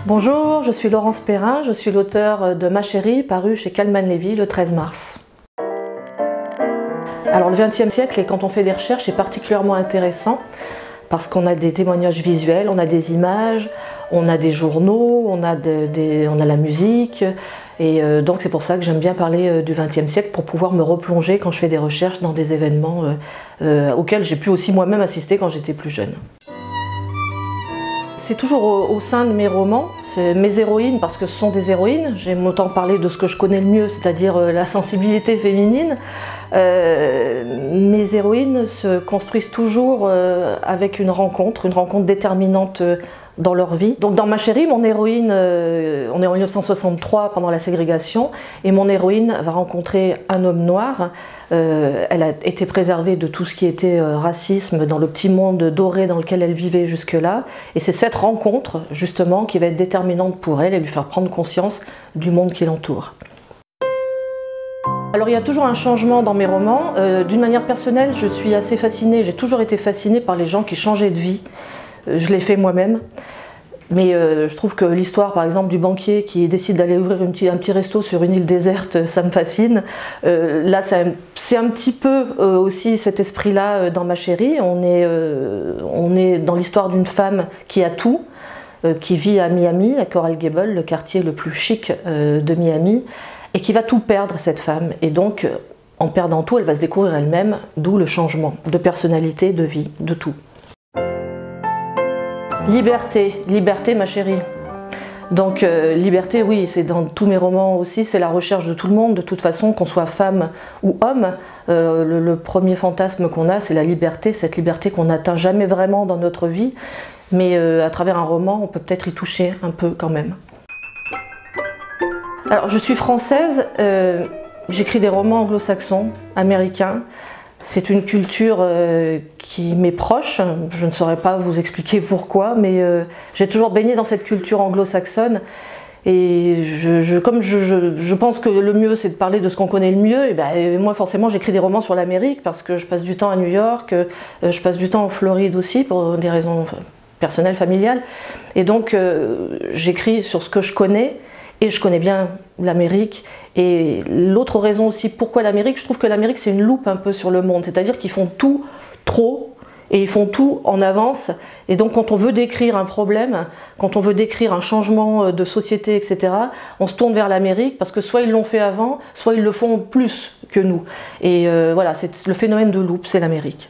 Bonjour, je suis Laurence Perrin, je suis l'auteure de Ma chérie, paru chez Calman Levy le 13 mars. Alors le XXe siècle, et quand on fait des recherches, est particulièrement intéressant parce qu'on a des témoignages visuels, on a des images, on a des journaux, on a la musique, et donc c'est pour ça que j'aime bien parler du XXe siècle pour pouvoir me replonger quand je fais des recherches dans des événements auxquels j'ai pu aussi moi-même assister quand j'étais plus jeune. C'est toujours au sein de mes romans, c'est mes héroïnes parce que ce sont des héroïnes. J'aime autant parler de ce que je connais le mieux, c'est-à-dire la sensibilité féminine. Mes héroïnes se construisent toujours avec une rencontre déterminante dans leur vie. Donc dans Ma chérie, mon héroïne, on est en 1963 pendant la ségrégation, et mon héroïne va rencontrer un homme noir. Elle a été préservée de tout ce qui était racisme dans le petit monde doré dans lequel elle vivait jusque-là. Et c'est cette rencontre, justement, qui va être déterminante pour elle et lui faire prendre conscience du monde qui l'entoure. Alors il y a toujours un changement dans mes romans. D'une manière personnelle, je suis assez fascinée, j'ai toujours été fascinée par les gens qui changeaient de vie. Je l'ai fait moi-même, mais je trouve que l'histoire, par exemple, du banquier qui décide d'aller ouvrir un petit resto sur une île déserte, ça me fascine. Là, c'est un petit peu aussi cet esprit-là dans Ma chérie. On est dans l'histoire d'une femme qui a tout, qui vit à Miami, à Coral Gables, le quartier le plus chic de Miami, et qui va tout perdre, cette femme. Et donc, en perdant tout, elle va se découvrir elle-même, d'où le changement de personnalité, de vie, de tout. Liberté, liberté ma chérie. Donc liberté, oui, c'est dans tous mes romans aussi, c'est la recherche de tout le monde, de toute façon, qu'on soit femme ou homme. Le premier fantasme qu'on a, c'est la liberté, cette liberté qu'on n'atteint jamais vraiment dans notre vie, mais à travers un roman, on peut peut-être y toucher un peu quand même. Alors je suis française, j'écris des romans anglo-saxons, américains. C'est une culture qui m'est proche, je ne saurais pas vous expliquer pourquoi, mais j'ai toujours baigné dans cette culture anglo-saxonne. Et comme je pense que le mieux c'est de parler de ce qu'on connaît le mieux, et ben, moi forcément j'écris des romans sur l'Amérique parce que je passe du temps à New York, je passe du temps en Floride aussi pour des raisons personnelles, familiales. Et donc j'écris sur ce que je connais. Et je connais bien l'Amérique. Et l'autre raison aussi, pourquoi l'Amérique, je trouve que l'Amérique c'est une loupe un peu sur le monde. C'est-à-dire qu'ils font tout trop et ils font tout en avance. Et donc quand on veut décrire un problème, quand on veut décrire un changement de société, etc., on se tourne vers l'Amérique parce que soit ils l'ont fait avant, soit ils le font plus que nous. Et voilà, c'est le phénomène de loupe, c'est l'Amérique.